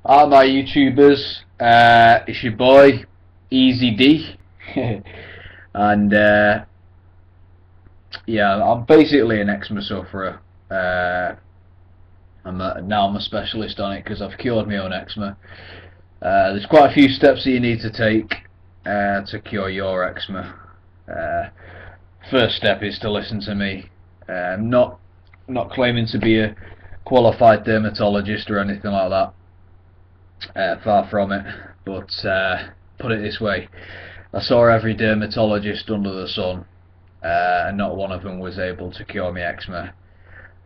Hi my YouTubers, it's your boy Easy D and yeah, I'm basically an eczema sufferer. Now I'm a specialist on it because I've cured my own eczema. There's quite a few steps that you need to take to cure your eczema. First step is to listen to me. Not claiming to be a qualified dermatologist or anything like that. Far from it, but put it this way, I saw every dermatologist under the sun, and not one of them was able to cure me eczema.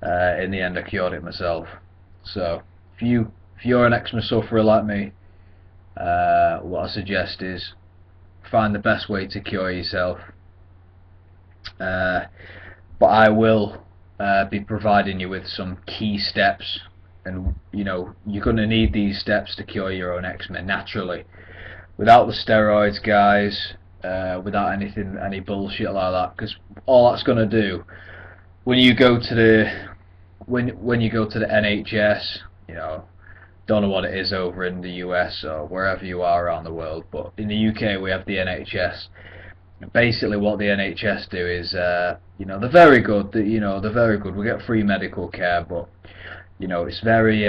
In the end I cured it myself. So if you're an eczema sufferer like me, what I suggest is find the best way to cure yourself. But I will be providing you with some key steps, and you're going to need these steps to cure your own eczema naturally, without the steroids, guys, without any bullshit like that, because all that's going to do when you go to the NHS, don't know what it is over in the US or wherever you are around the world, but in the UK we have the NHS. Basically what the NHS do is they're very good. They're very good. We get free medical care, but it's very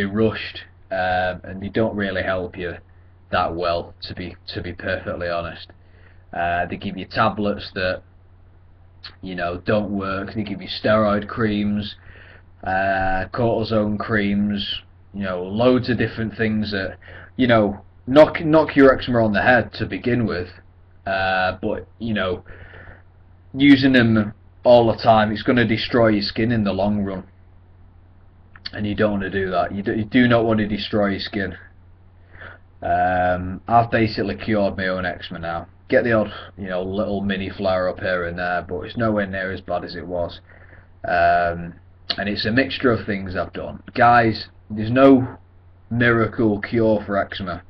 rushed, and they don't really help you that well, to be perfectly honest. They give you tablets that don't work. They give you steroid creams, cortisone creams, loads of different things that knock your eczema on the head to begin with, but using them all the time, it's going to destroy your skin in the long run, and you don't want to do that. You do not want to destroy your skin. I've basically cured my own eczema now. Get the odd little mini flare up here and there, but it's nowhere near as bad as it was. And it's a mixture of things I've done, guys. There's no miracle cure for eczema.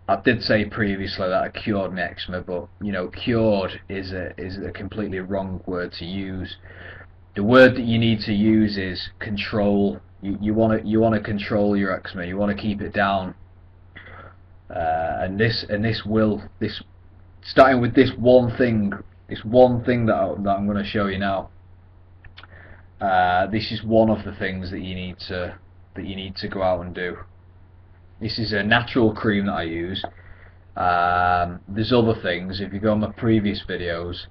I did say previously that I cured my eczema, but cured is a completely wrong word to use. The word that you need to use is control. You want to control your eczema. You want to keep it down. And starting with this one thing that I'm going to show you now. This is one of the things that you need to go out and do. This is a natural cream that I use. There's other things. If you go on my previous videos,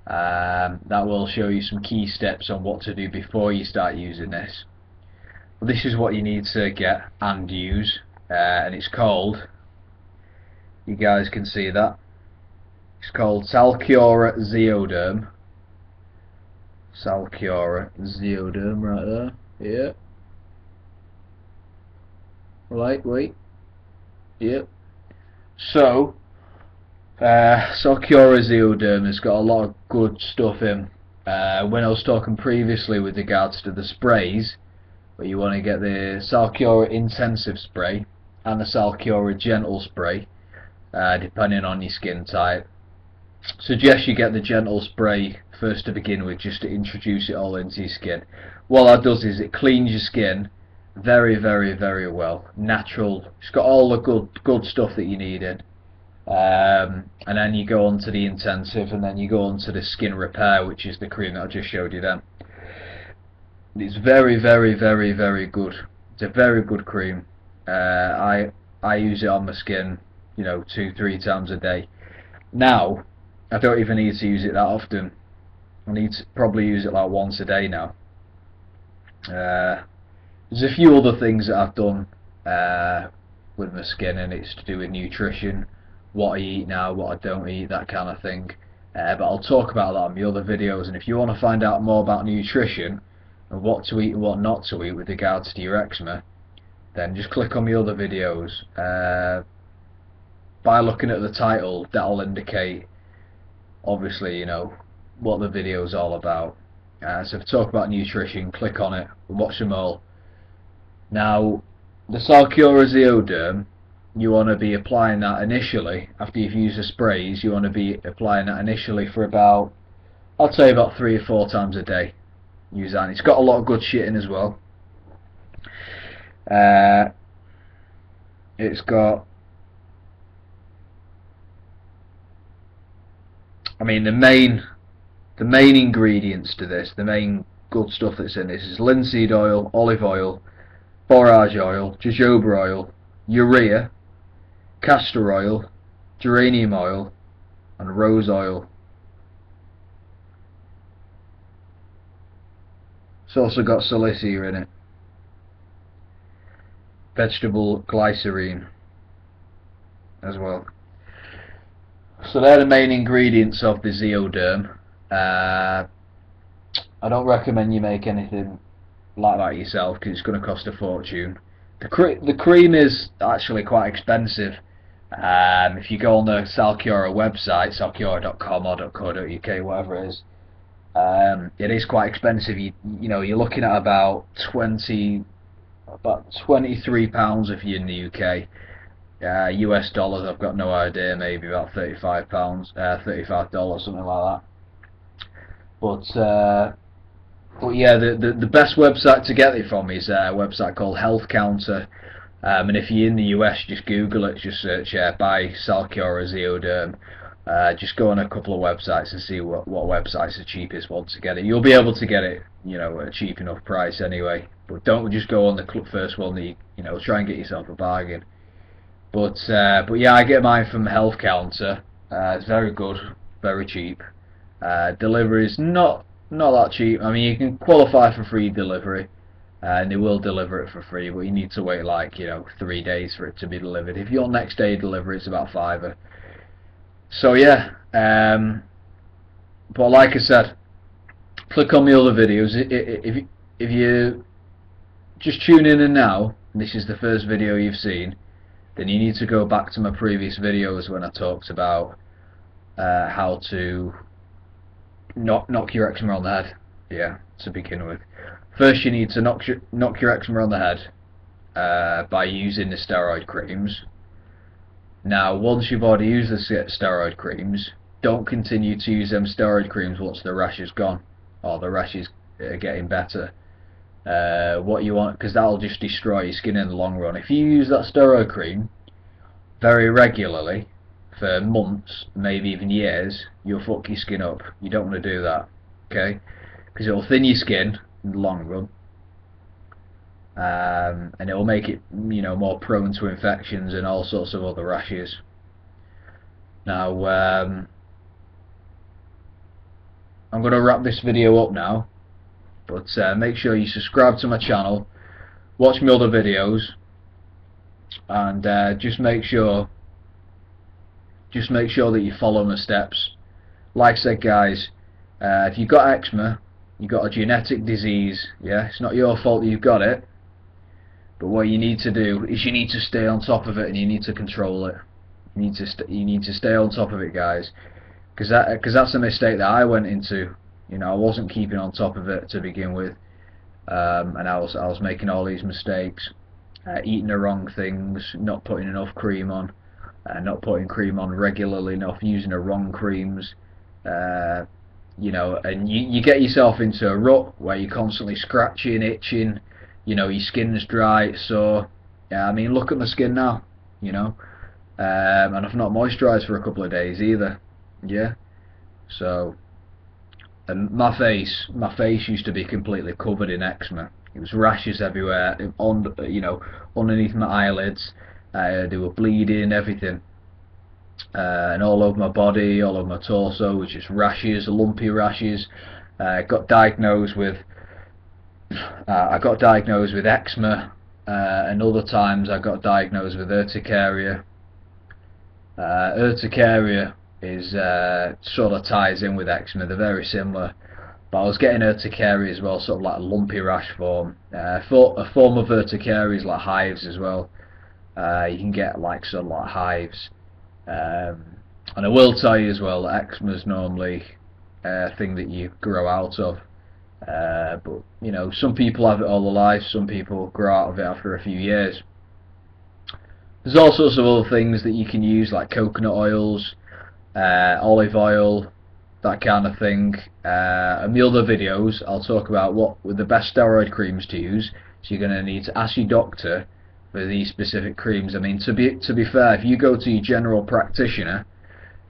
that will show you some key steps on what to do before you start using this. But this is what you need to get and use, and it's called, you guys can see that, it's called Salcura Zeoderm. Salcura Zeoderm right there. Yeah. Lightweight. Yep. So Salcura Zeoderm has got a lot of good stuff in. When I was talking previously with regards to the sprays, but you want to get the Salcura Intensive Spray and the Salcura Gentle Spray, depending on your skin type. Suggest you get the Gentle Spray first to begin with, just to introduce it all into your skin. What that does is it cleans your skin very, very, very well. Natural. It's got all the good stuff that you need in. And then you go on to the intensive, and then you go on to the skin repair, which is the cream that I just showed you then. It's very, very, very, very good. It's a very good cream. I use it on my skin 2-3 times a day. Now I don't even need to use it that often. I need to probably use it like once a day now. There's a few other things that I've done with my skin, and it's to do with nutrition, what I eat now, what I don't eat, that kind of thing. But I'll talk about that on my other videos, and if you want to find out more about nutrition and what to eat and what not to eat with regards to your eczema, then just click on my other videos. By looking at the title, that'll indicate obviously what the video is all about. So if I talk about nutrition, click on it, watch them all. Now, the Salcura Zeoderm, you want to be applying that initially. After you've used the sprays, you want to be applying that initially for about, I'd say about 3 or 4 times a day. Use that. And it's got a lot of good shit in as well. It's got, I mean, the main ingredients to this, the main good stuff that's in this is linseed oil, olive oil, borage oil, jojoba oil, urea, castor oil, geranium oil, and rose oil. It's also got silicea in it, vegetable glycerine as well. So they're the main ingredients of the Zeoderm. I don't recommend you make anything like that yourself because it's going to cost a fortune. The cream is actually quite expensive. If you go on the Salcura website, salcura.com or .co.uk, whatever it is, it is quite expensive. You know, you're looking at about £23 if you're in the UK. US dollars, I've got no idea, maybe about £35, $35, something like that. But yeah, the best website to get it from is a website called Health Counter. And if you're in the US, just Google it, just search buy Salcura Zeoderm. Just go on a couple of websites and see what website's the cheapest one to get it. You'll be able to get it, you know, at a cheap enough price anyway. But don't just go on the first one that you know. Try and get yourself a bargain. But yeah, I get mine from Health Counter. It's very good, very cheap. Delivery is not that cheap. I mean, you can qualify for free delivery, and they will deliver it for free, but you need to wait like 3 days for it to be delivered. If you're next day delivery, it's about £5. So yeah, but like I said, click on the other videos. If you just tune in now, and this is the first video you've seen, then you need to go back to my previous videos when I talked about how to knock your eczema on the head. Yeah, to begin with. First, you need to knock your eczema on the head by using the steroid creams. Now, once you've already used the steroid creams, don't continue to use them steroid creams once the rash is gone, or the rash is getting better. What you want, because that'll just destroy your skin in the long run. If you use that steroid cream very regularly for months, maybe even years, you'll fuck your skin up. You don't want to do that, okay? Because it'll thin your skin in the long run, and it will make it, more prone to infections and all sorts of other rashes. Now, I'm going to wrap this video up now, but make sure you subscribe to my channel, watch my other videos, and just make sure that you follow my steps. Like I said, guys, if you've got eczema, you've got a genetic disease. Yeah, it's not your fault that you've got it, but what you need to do is you need to stay on top of it, and you need to control it. You need to stay on top of it, guys, because that's a mistake that I went into. I wasn't keeping on top of it to begin with, and I was making all these mistakes, eating the wrong things, not putting enough cream on, not putting cream on regularly enough, using the wrong creams, and you get yourself into a rut where you're constantly scratching, itching, your skin's dry, it's sore. I mean, look at my skin now, and I've not moisturised for a couple of days either. Yeah, so. And my face used to be completely covered in eczema. It was rashes everywhere, underneath my eyelids. They were bleeding, everything, and all over my body, all over my torso, was just rashes, lumpy rashes. I got diagnosed with eczema, and other times I got diagnosed with urticaria. Urticaria is sort of ties in with eczema. They're very similar, but I was getting urticaria as well, sort of like a lumpy rash form. A form of urticaria is like hives as well. You can get sort of like hives, and I will tell you as well that eczema is normally a thing that you grow out of, but some people have it all their life, some people grow out of it after a few years. There's all sorts of other things that you can use, like coconut oils, olive oil, that kind of thing. In the other videos I'll talk about what were the best steroid creams to use, so you're going to need to ask your doctor for these specific creams. I mean, to be fair, if you go to your general practitioner,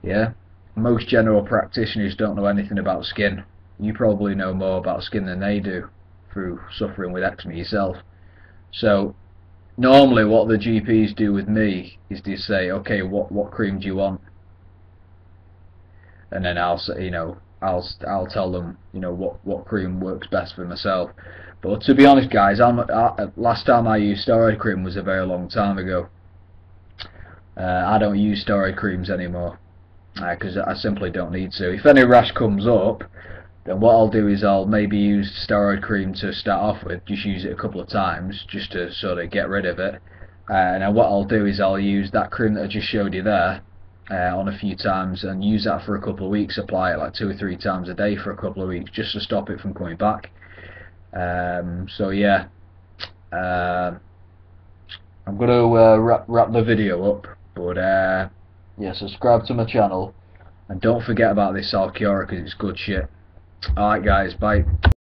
yeah, most general practitioners don't know anything about skin. You probably know more about skin than they do through suffering with eczema yourself. So normally what the GPs do with me is they say, okay, what cream do you want? And then I'll say, I'll tell them, what cream works best for myself. But to be honest, guys, last time I used steroid cream was a very long time ago. I don't use steroid creams anymore because I simply don't need to. If any rash comes up, then what I'll do is I'll maybe use steroid cream to start off with, just use it a couple of times just to sort of get rid of it. And then what I'll do is I'll use that cream that I just showed you there on a few times and use that for a couple of weeks, apply it like 2 or 3 times a day for a couple of weeks just to stop it from coming back. So yeah, I'm going to wrap the video up, but yeah, subscribe to my channel and don't forget about this Salcura because it's good shit. Alright guys, bye.